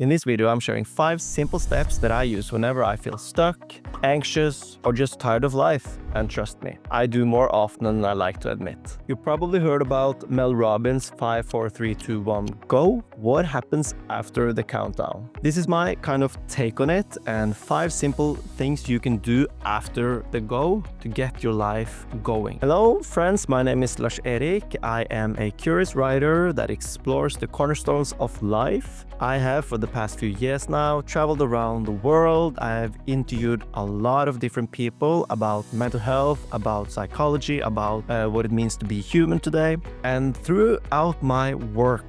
In this video, I'm sharing 5 simple steps that I use whenever I feel stuck, anxious, or just tired of life. And trust me, I do more often than I like to admit. You probably heard about Mel Robbins' 5, 4, 3, 2, 1, go. What happens after the countdown? This is my kind of take on it and 5 simple things you can do after the go to get your life going. Hello friends, my name is Lars Erik. I am a curious writer that explores the cornerstones of life. I have for the past few years now traveled around the world. I have interviewed a lot of different people about mental health, about psychology, about what it means to be human today. And throughout my work,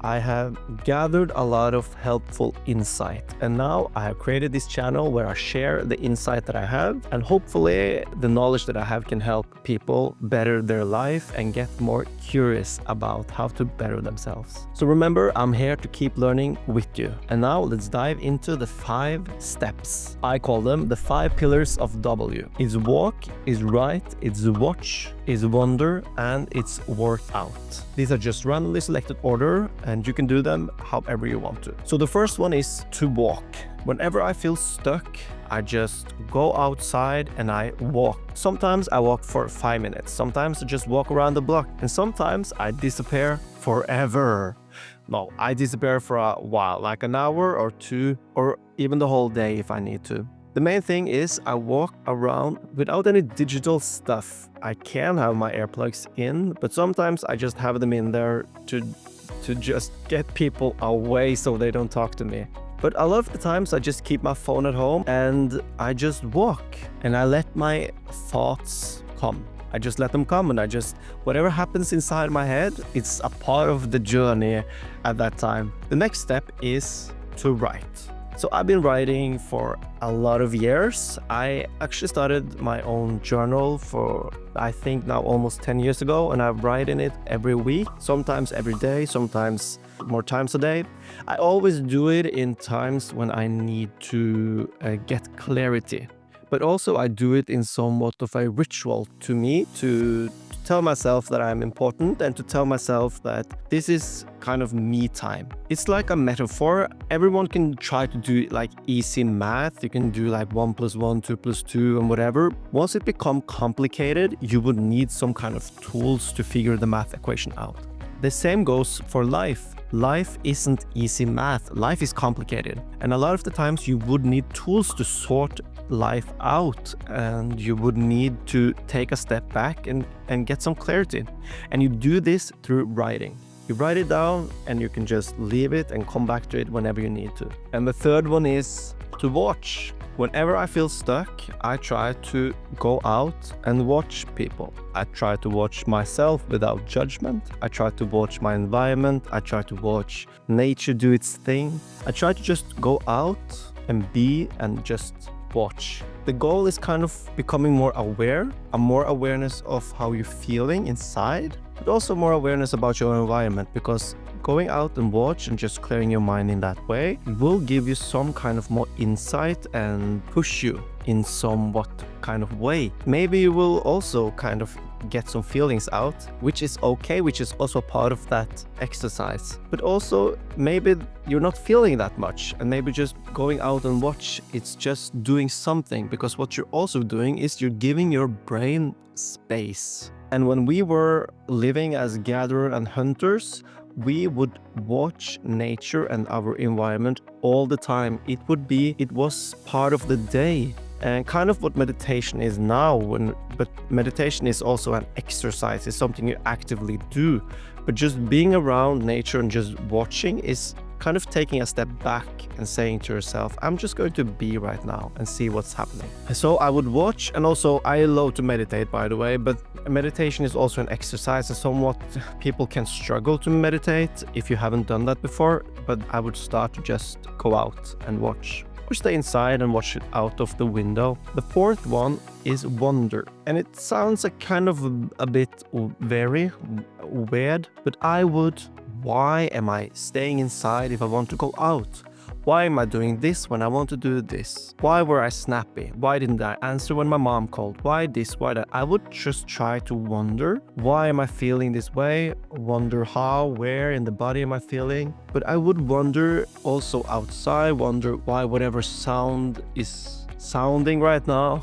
I have gathered a lot of helpful insight, and now I have created this channel where I share the insight that I have, and hopefully the knowledge that I have can help people better their life and get more curious about how to better themselves. So remember, I'm here to keep learning with you. And now let's dive into the 5 steps. I call them the 5 pillars of W. It's walk, it's write, it's watch, it's wonder, and it's work out. These are just randomly selected order, and you can do them however you want to. So the first one is to walk. Whenever I feel stuck, I just go outside and I walk. Sometimes I walk for 5 minutes, sometimes I just walk around the block, and sometimes I disappear forever. No, I disappear for a while, like an hour or 2, or even the whole day if I need to. The main thing is I walk around without any digital stuff. I can have my earplugs in, but sometimes I just have them in there to just get people away so they don't talk to me. But a lot of the times I just keep my phone at home and I just walk and I let my thoughts come. I just let them come, and whatever happens inside my head, it's a part of the journey at that time. The next step is to write. So I've been writing for a lot of years. I actually started my own journal for, I think now almost 10 years ago, and I write in it every week, sometimes every day, sometimes more times a day. I always do it in times when I need to get clarity. But also I do it in somewhat of a ritual to me to tell myself that I'm important and to tell myself that this is kind of me time. It's like a metaphor. Everyone can try to do like easy math. You can do like 1 + 1, 2 + 2 and whatever. Once it becomes complicated, you would need some kind of tools to figure the math equation out. The same goes for life. Life isn't easy math. Life is complicated. And a lot of the times you would need tools to sort life out, and you would need to take a step back and get some clarity. And you do this through writing. You write it down and you can just leave it and come back to it whenever you need to. And the third one is to watch. Whenever I feel stuck, I try to go out and watch people. I try to watch myself without judgment. I try to watch my environment. I try to watch nature do its thing. I try to just go out and be and just watch. The goal is kind of becoming more aware, a more awareness of how you're feeling inside, but also more awareness about your environment, because going out and watch and just clearing your mind in that way will give you some kind of more insight and push you in somewhat kind of way. Maybe you will also kind of get some feelings out, which is okay, which is also part of that exercise. But also maybe you're not feeling that much, and maybe just going out and watch, it's just doing something, because what you're also doing is you're giving your brain space. And when we were living as gatherers and hunters, we would watch nature and our environment all the time. It was part of the day. And kind of what meditation is now, but meditation is also an exercise, it's something you actively do. But just being around nature and just watching is kind of taking a step back and saying to yourself, I'm just going to be right now and see what's happening. So I would watch, and also I love to meditate, by the way, but meditation is also an exercise, and somewhat people can struggle to meditate if you haven't done that before, but I would start to just go out and watch. Or stay inside and watch it out of the window. The fourth one is wonder. And it sounds a kind of a bit very weird, but why am I staying inside if I want to go out? Why am I doing this when I want to do this? Why were I snappy? Why didn't I answer when my mom called? Why this? Why that? I would just try to wonder, why am I feeling this way? Wonder how, where in the body am I feeling? But I would wonder also outside, wonder why whatever sound is sounding right now,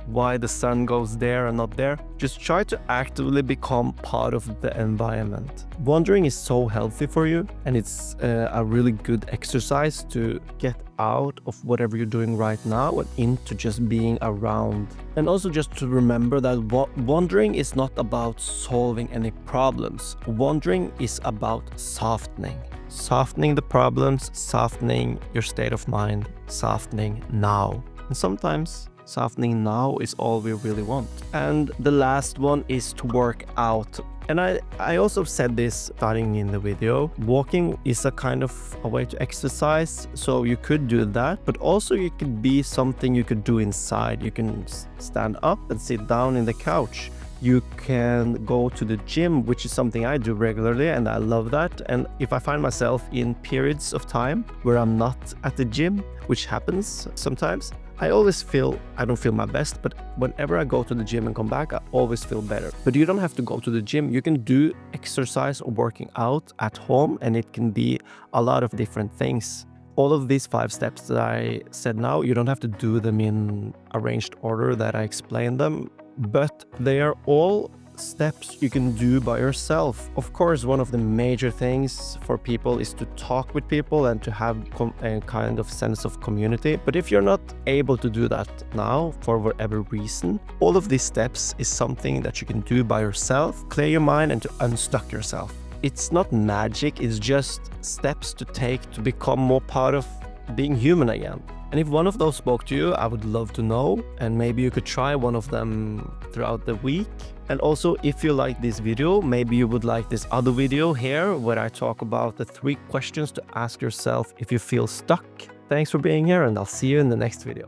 why the sun goes there and not there. Just try to actively become part of the environment. Wandering is so healthy for you, and it's a really good exercise to get out of whatever you're doing right now and into just being around. And also just to remember that wandering is not about solving any problems. Wandering is about softening. Softening the problems, softening your state of mind, softening now. And sometimes softening now is all we really want. And the last one is to work out. And I also said this starting in the video. Walking is a kind of a way to exercise, so you could do that, but also it could be something you could do inside. You can stand up and sit down in the couch. You can go to the gym, which is something I do regularly, and I love that. And if I find myself in periods of time where I'm not at the gym, which happens sometimes, I always feel I don't feel my best, but whenever I go to the gym and come back, I always feel better. But you don't have to go to the gym. You can do exercise or working out at home, and it can be a lot of different things. All of these 5 steps that I said now, you don't have to do them in arranged order that I explained them, but they are all steps you can do by yourself. Of course, one of the major things for people is to talk with people and to have a kind of sense of community. But if you're not able to do that now for whatever reason, all of these steps is something that you can do by yourself. Clear your mind and to unstuck yourself. It's not magic, it's just steps to take to become more part of being human again. And if one of those spoke to you, I would love to know, and maybe you could try one of them throughout the week. And also, if you like this video, maybe you would like this other video here where I talk about the 3 questions to ask yourself if you feel stuck. Thanks for being here, and I'll see you in the next video.